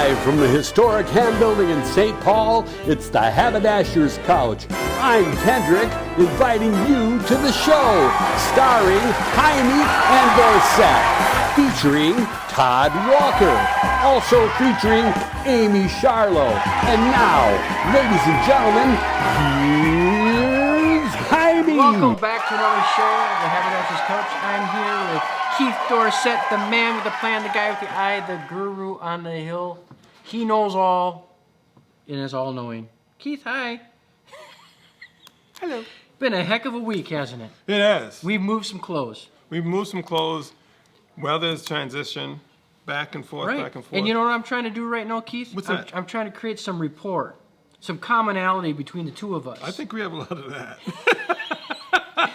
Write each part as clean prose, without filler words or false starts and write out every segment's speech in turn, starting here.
Live from the historic Ham Building in St. Paul, it's the Haberdasher's Couch. I'm Kendrick, inviting you to the show, starring Heimie and Dorsett, featuring Todd Walker, also featuring Amy Charlo. And now, ladies and gentlemen, here's Heimie. Welcome back to another show of the Haberdasher's Couch. I'm here with Keith Dorsett, the man with the plan, the guy with the eye, the guru on the hill. He knows all and is all-knowing. Keith, hi. Hello. Been a heck of a week, hasn't it? It has. We've moved some clothes. We've moved some clothes. Weather's transition, back and forth, back and forth. And you know what I'm trying to do right now, Keith? What's that? I'm trying to create some rapport, some commonality between the two of us. I think we have a lot of that.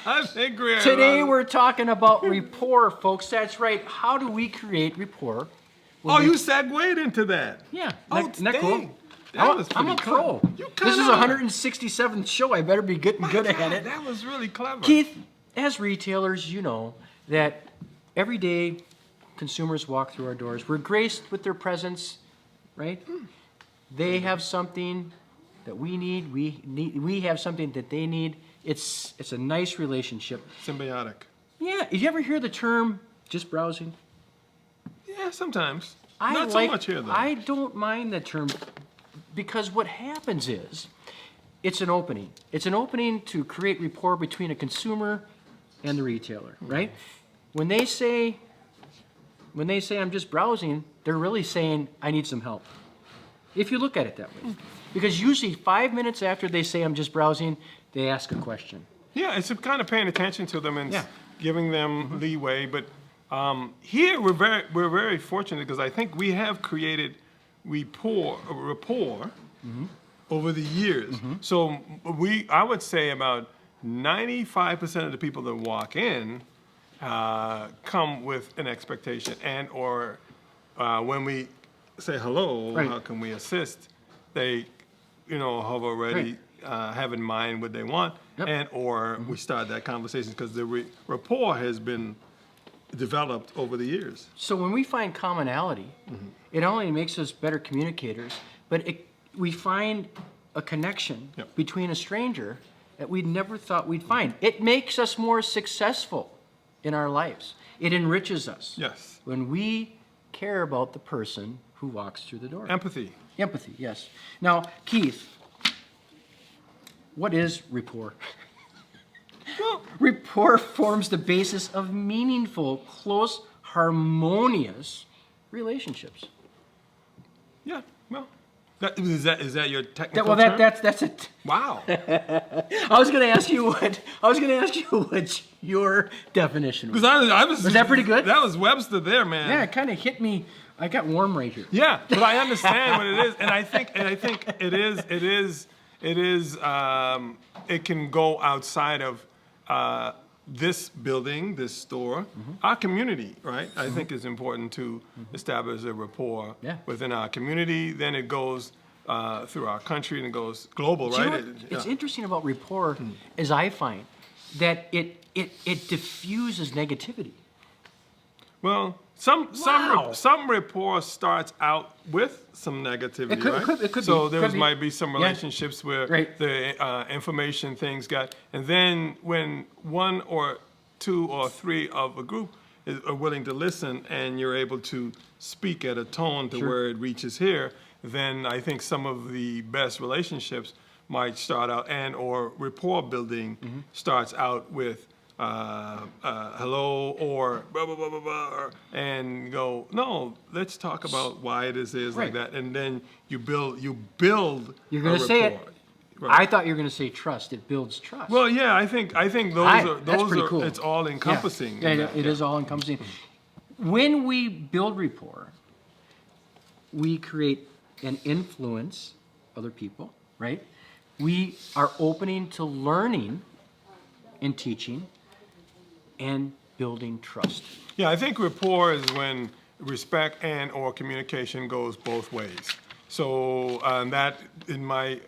I think we have Today we're talking about rapport, folks. That's right. How do we create rapport? You segued into that. Yeah. Oh, Isn't that cool? I'm a pro. This is 167th show. I better be getting good at it. That was really clever. Keith, as retailers, you know that every day consumers walk through our doors. We're graced with their presence, right? They have something that we need. We have something that they need. It's a nice relationship. Symbiotic. Yeah. Did you ever hear the term just browsing? Yeah, sometimes. Not so much here, though. I don't mind the term because what happens is it's an opening. It's an opening to create rapport between a consumer and the retailer, right? When they say I'm just browsing, they're really saying I need some help. If you look at it that way. Because usually 5 minutes after they say I'm just browsing, they ask a question. Yeah, it's kind of paying attention to them and giving them leeway. But here we're very fortunate because I think we have created rapport over the years. So I would say about 95% of the people that walk in come with an expectation, and or when we say hello, how can we assist? They, have already have in mind what they want, and or we start that conversation because the rapport has been developed over the years. So when we find commonality, it not only makes us better communicators, but we find a connection between a stranger that we never thought we'd find. It makes us more successful in our lives. It enriches us. Yes. When we care about the person who walks through the door. Empathy. Empathy, yes. Now, Keith, what is rapport? Well, rapport forms the basis of meaningful, close, harmonious relationships. Yeah, well, is that your technical term? That's it. Wow. I was going to ask you what your definition was. Was that pretty good? That was Webster there, man. Yeah, it kind of hit me. I got warm right here. Yeah, but I understand what it is, and I think it can go outside of this building, this store, our community, right? I think it's important to establish a rapport within our community. Then it goes through our country and it goes global, right? It's interesting about rapport, as I find, that it diffuses negativity. Well, some rapport starts out with some negativity, right? It could so be. there might be some relationships where the information things got, and then when one or two or three of a group are willing to listen, and you're able to speak at a tone to where it reaches here, then I think some of the best relationships might start out, and or rapport building starts out with hello or blah, blah, blah, blah, blah, and go, no, let's talk about why it is like that. And then you build You're going to say it. Right. I thought you were going to say trust. It builds trust. Well, yeah, I think those are cool. It's all encompassing. Yeah, it is all encompassing. When we build rapport, we create and influence other people, right? We are opening to learning and teaching and building trust. Yeah, I think rapport is when respect and or communication goes both ways. So that, in my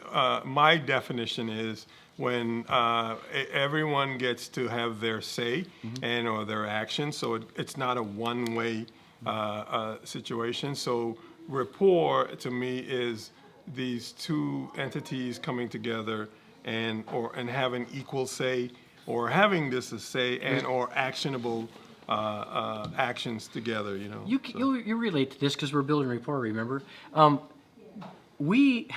definition, is when everyone gets to have their say and or their action. So it's not a one-way situation. So rapport to me is these two entities coming together and having equal say, or having this as say and or actionable actions together. You relate to this because we're building rapport. Remember, we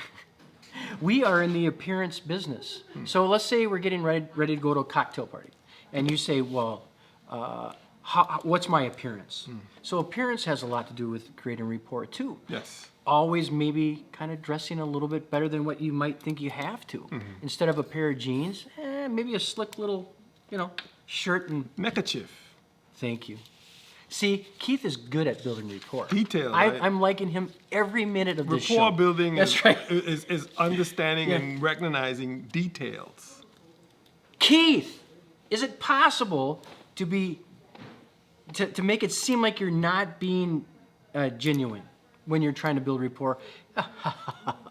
are in the appearance business. So let's say we're getting ready to go to a cocktail party, and you say, well, what's my appearance? So appearance has a lot to do with creating rapport too. Yes. Always maybe kind of dressing a little bit better than what you might think you have to. Instead of a pair of jeans, maybe a slick little, shirt and neckerchief. Thank you. See, Keith is good at building rapport. Detail. Right? I'm liking him every minute of this show. Rapport building That's right. is understanding and recognizing details. Keith, is it possible to make it seem like you're not being genuine when you're trying to build rapport?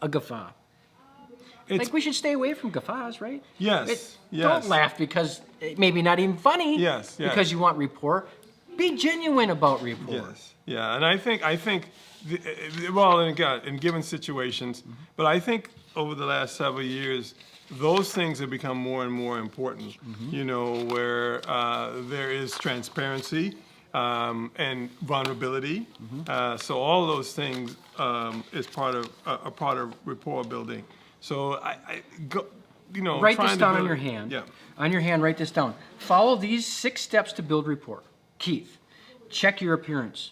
A guffaw. Like we should stay away from guffaws, right? Yes. Don't laugh because it may be not even funny. Yes. Because you want rapport. Be genuine about rapport. Yes. Yeah. And I think, well, and again, in given situations, but I think over the last several years, those things have become more and more important. Where there is transparency and vulnerability. So all those things is part of rapport building. So Write this down on your hand. Yeah. On your hand, write this down. Follow these 6 steps to build rapport. Keith, check your appearance.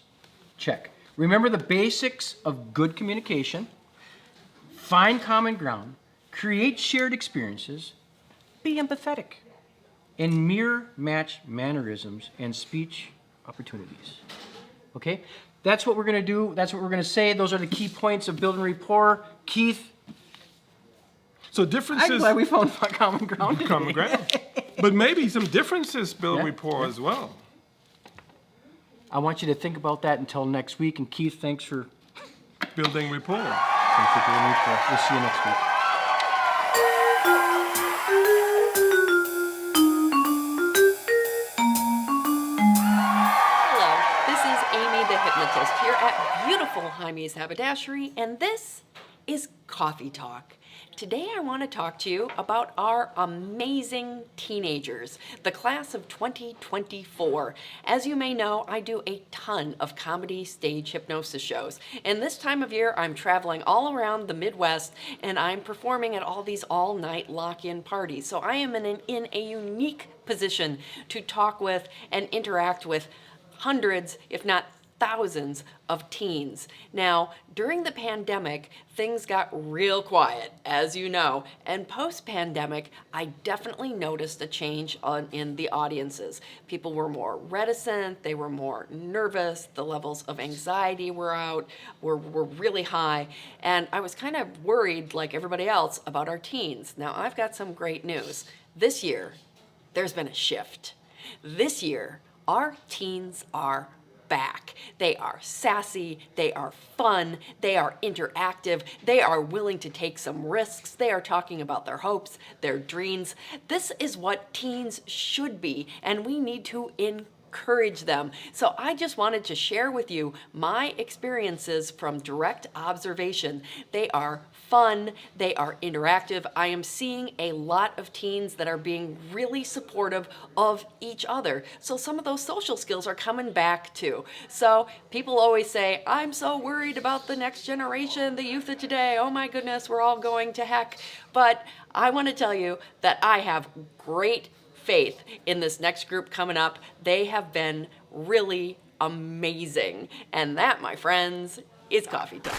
Check. Remember the basics of good communication. Find common ground. Create shared experiences. Be empathetic. And mirror match mannerisms and speech opportunities. Okay? That's what we're going to do. That's what we're going to say. Those are the key points of building rapport. Keith, so differences. I'm glad we found common ground. Common ground. But maybe some differences build rapport as well. I want you to think about that until next week. And Keith, thanks for building rapport. Thanks for building rapport. We'll see you next week. Hello, this is Amy the Hypnotist here at beautiful Heimie's Haberdashery, and this is Coffee Talk. Today I want to talk to you about our amazing teenagers, the class of 2024. As you may know, I do a ton of comedy stage hypnosis shows, and this time of year I'm traveling all around the Midwest and I'm performing at all these all-night lock-in parties. So I am in a unique position to talk with and interact with hundreds, if not thousands of teens. Now, during the pandemic, things got real quiet, as you know, and post-pandemic, I definitely noticed a change in the audiences. People were more reticent, they were more nervous, the levels of anxiety were really high, and I was kind of worried, like everybody else, about our teens. Now, I've got some great news. This year, there's been a shift. This year, our teens are back. They are sassy, they are fun, they are interactive, they are willing to take some risks, they are talking about their hopes, their dreams. This is what teens should be, and we need to encourage them. So I just wanted to share with you my experiences from direct observation. They are fun, they are interactive. I am seeing a lot of teens that are being really supportive of each other. So some of those social skills are coming back too. So people always say, I'm so worried about the next generation, the youth of today. Oh my goodness, we're all going to heck. But I want to tell you that I have great faith in this next group coming up. They have been really amazing. And that, my friends, is Coffee Talk.